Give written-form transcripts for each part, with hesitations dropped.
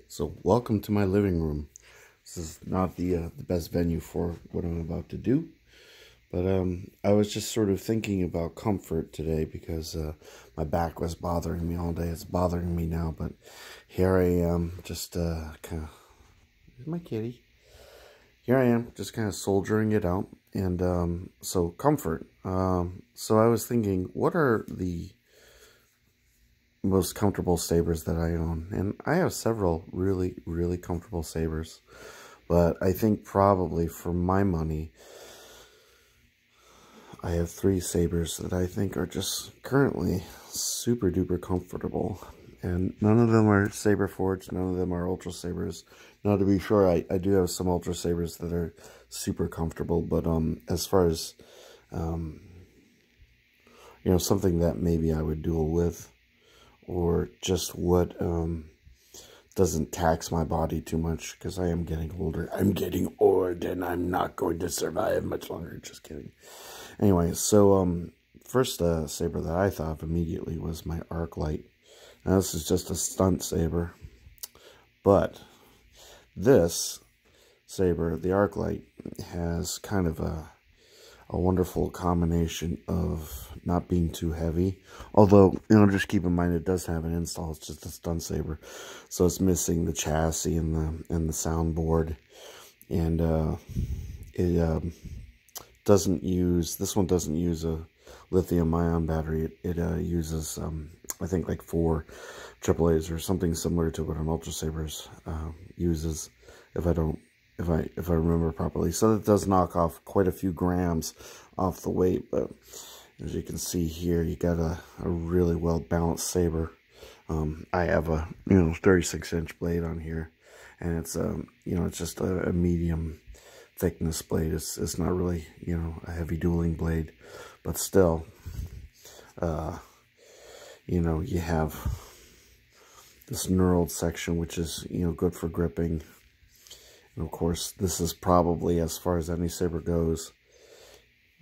So welcome to my living room. This is not the best venue for what I'm about to do, but I was just sort of thinking about comfort today because my back was bothering me all day. It's bothering me now, but here I am, just kind of. Here's my kitty. Here I am, just kind of soldiering it out, and so comfort. So I was thinking, what are the most comfortable sabers that I own? And I have several really comfortable sabers, but I think probably for my money I have three sabers that I think are just currently super duper comfortable, and none of them are saber forged, none of them are ultra sabers. Now, to be sure, I do have some ultra sabers that are super comfortable, but as far as something that maybe I would duel with, or just what doesn't tax my body too much, because I am getting older. I'm getting old, and I'm not going to survive much longer. Just kidding. Anyway, so first saber that I thought of immediately was my arc light. Now, this is just a stunt saber, but this saber, the arc light, has kind of a wonderful combination of not being too heavy. Although, just keep in mind it does have an install. It's just a stunt saber, so it's missing the chassis and the soundboard, and it doesn't use. This one doesn't use a lithium-ion battery. It uses I think like 4 AAAs or something similar to what an Ultra Sabers uses, if I remember properly. So that does knock off quite a few grams off the weight, but as you can see here, you got a really well balanced saber. I have a 36-inch blade on here, and it's it's just a medium thickness blade. It's not really a heavy dueling blade, but still, you have this knurled section, which is good for gripping. And of course, this is probably, as far as any saber goes,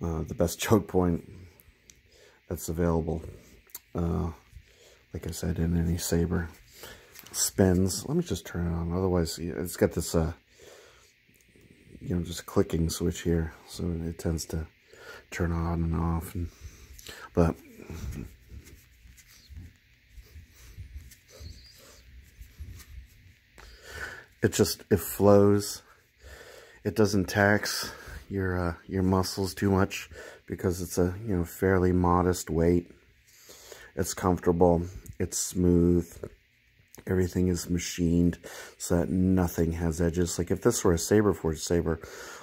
the best choke point that's available. Like I said, in any saber. Spins. Let me just turn it on. Otherwise, it's got this just clicking switch here, so it tends to turn on and off. But it flows. It doesn't tax your muscles too much because it's a fairly modest weight. It's comfortable. It's smooth. Everything is machined so that nothing has edges. Like if this were a saber forged saber,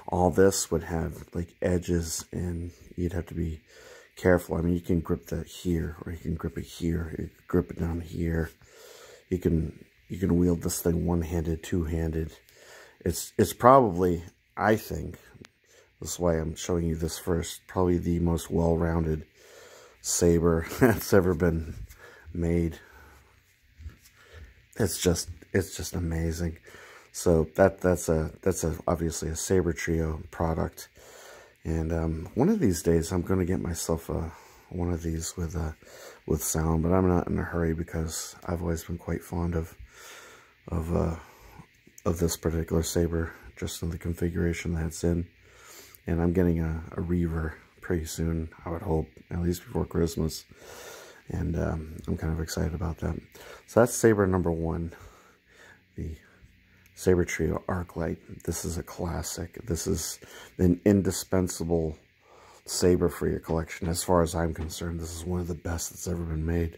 all this would have like edges, and you'd have to be careful. I mean, you can grip that here, or you can grip it here. You can grip it down here. You can wield this thing one-handed, two-handed. It's probably, I think, this is why I'm showing you this first, probably the most well-rounded saber that's ever been made. It's just amazing. So that's obviously a Saber Trio product, and one of these days I'm going to get myself one of these with sound, but I'm not in a hurry because I've always been quite fond of this particular saber, just in the configuration that it's in. And I'm getting a Reaver pretty soon, I would hope, at least before Christmas. And I'm kind of excited about that. So that's saber number 1, the Saber Trio Arc Light. This is a classic. This is an indispensable saber for your collection. As far as I'm concerned, this is one of the best that's ever been made.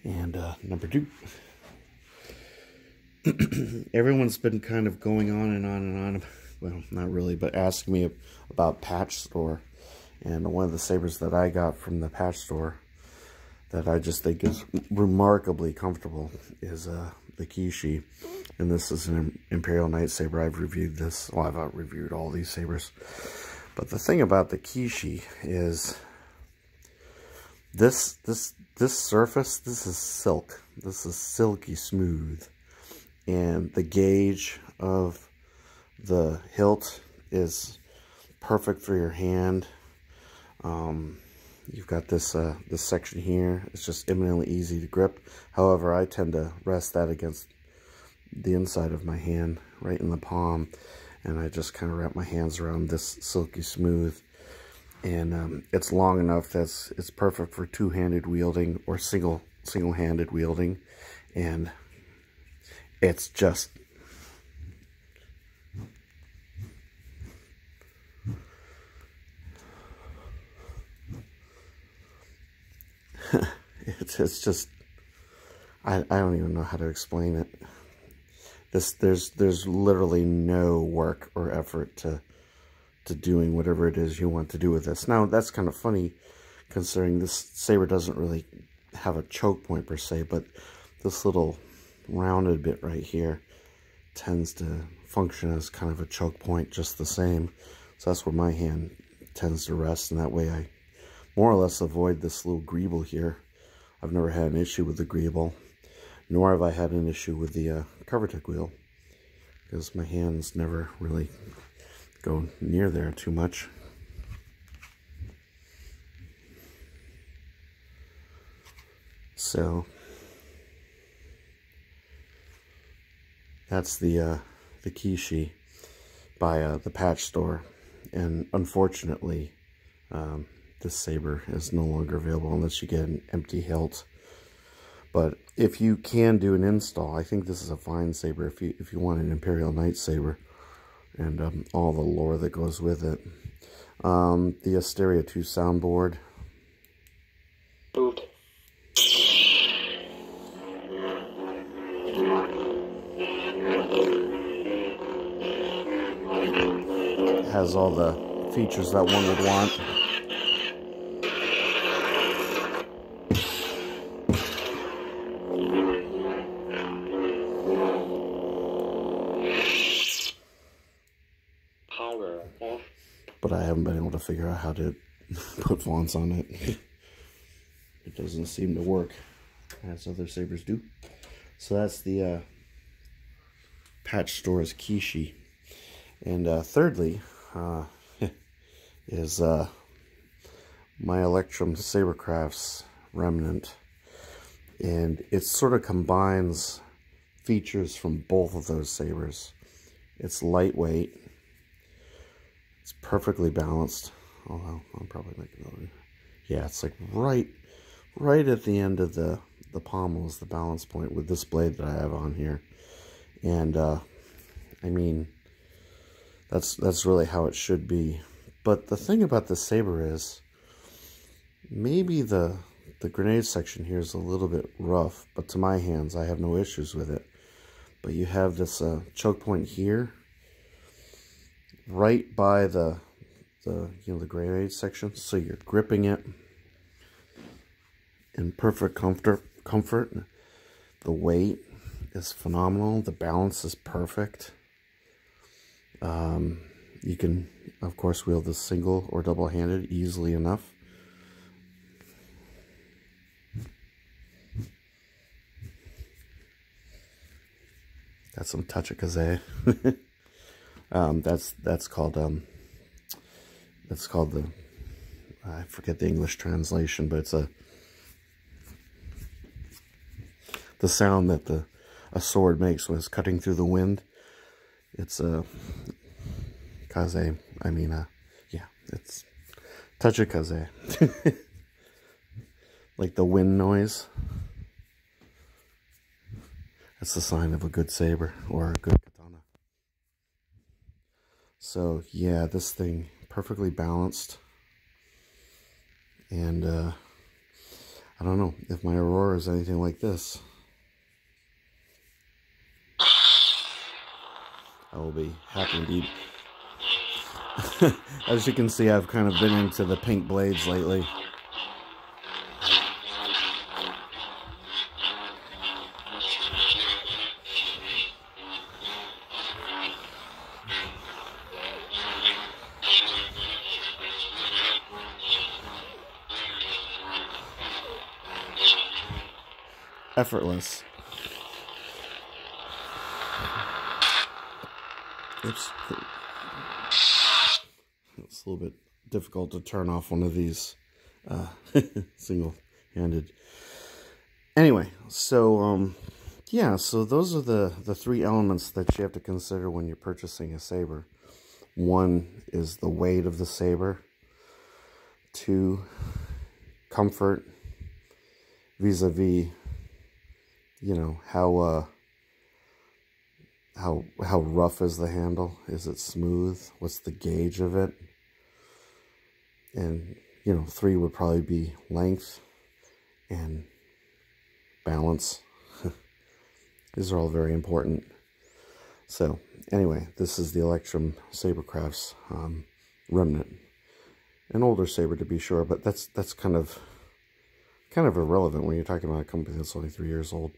And number 2. Everyone's been kind of going on and on and on, well, not really, but asking me about Patch Store. And one of the sabers that I got from the Patch Store that I just think is remarkably comfortable is the Kishi. And this is an Imperial Night Saber. I've reviewed this. Well, I've reviewed all these sabers. But the thing about the Kishi is this surface, this is silk. This is silky smooth. And the gauge of the hilt is perfect for your hand. You've got this section here. It's just eminently easy to grip. However, I tend to rest that against the inside of my hand, right in the palm, and I just kind of wrap my hands around this silky smooth. And it's long enough that it's perfect for two-handed wielding or single-handed wielding, and it's just it's just I don't even know how to explain it. There's literally no work or effort to doing whatever it is you want to do with this. Now, that's kind of funny considering this saber doesn't really have a choke point per se, but this little rounded bit right here tends to function as kind of a choke point just the same. So that's where my hand tends to rest, and that way I more or less avoid this little greeble here. I've never had an issue with the greeble, nor have I had an issue with the cover tick wheel, because my hands never really go near there too much. So that's the Kishi by the patch store, and unfortunately this saber is no longer available unless you get an empty hilt. But if you can do an install, I think this is a fine saber if you want an Imperial Knight saber and all the lore that goes with it. The Asteria 2 soundboard. Moved. Has all the features that one would want. Power off. But I haven't been able to figure out how to put fonts on it. It doesn't seem to work as other sabers do. So that's the patch store's Kishi. And thirdly is my Electrum Sabercraft's Remnant. And it sort of combines features from both of those sabers. It's lightweight. It's perfectly balanced. Although I'll probably make another. Yeah, it's like right at the end of the pommel is the balance point with this blade that I have on here. And I mean, that's really how it should be. But the thing about the saber is maybe the grenade section here is a little bit rough, but to my hands I have no issues with it. But you have this choke point here, right by the the grenade section, so you're gripping it in perfect comfort. The weight is phenomenal. The balance is perfect. You can, of course, wield this single or double-handed easily enough. Got some tachikaze. That's called the, I forget the English translation, but it's the sound that a sword makes when it's cutting through the wind. It's a kaze. I mean, yeah, it's tachikaze. Like the wind noise. That's the sign of a good saber or a good katana. So yeah, this thing perfectly balanced. And I don't know if my Aurora is anything like this. I will be happy indeed. As you can see, I've kind of been into the pink blades lately. Effortless. Oops. It's a little bit difficult to turn off one of these single-handed. Anyway, so yeah, so those are the three elements that you have to consider when you're purchasing a saber. One is the weight of the saber. Two, comfort vis-a-vis, you know, how rough is the handle? Is it smooth? What's the gauge of it? And, you know, three would probably be length and balance. These are all very important. So, anyway, this is the Electrum Sabercrafts Remnant. An older saber to be sure, but that's kind of irrelevant when you're talking about a company that's only 3 years old.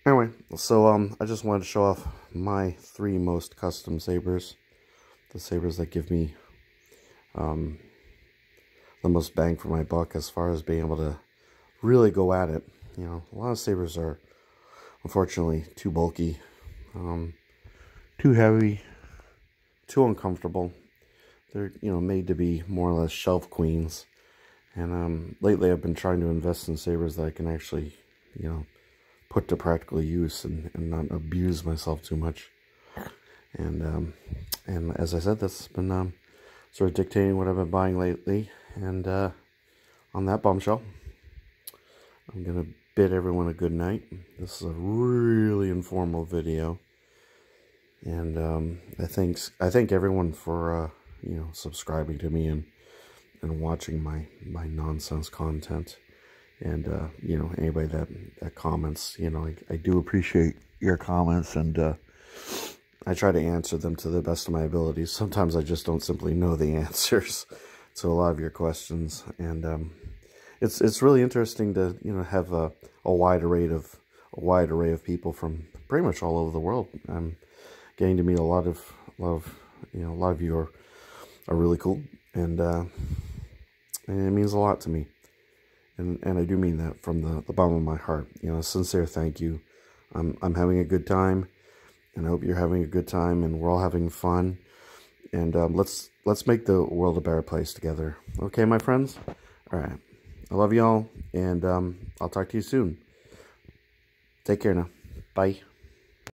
Anyway, so I just wanted to show off my three most custom sabers. The sabers that give me the most bang for my buck as far as being able to really go at it. You know, a lot of sabers are unfortunately too bulky, too heavy, too uncomfortable. They're, you know, made to be more or less shelf queens. And lately I've been trying to invest in sabers that I can actually, you know, put to practical use and not abuse myself too much. And as I said, that's been sort of dictating what I've been buying lately. And on that bombshell, I'm going to bid everyone a good night. This is a really informal video. And I thank everyone for you know, subscribing to me and watching my nonsense content. And you know, anybody that comments, you know, I do appreciate your comments, and I try to answer them to the best of my abilities. Sometimes I just don't simply know the answers to a lot of your questions, and it's really interesting to, you know, have a wide array of people from pretty much all over the world. I'm getting to meet a lot of you know, a lot of you are really cool, and it means a lot to me. And I do mean that from the bottom of my heart. You know, a sincere thank you. I'm having a good time, and I hope you're having a good time, and we're all having fun. And let's make the world a better place together. Okay, my friends? All right. I love y'all, and I'll talk to you soon. Take care now. Bye.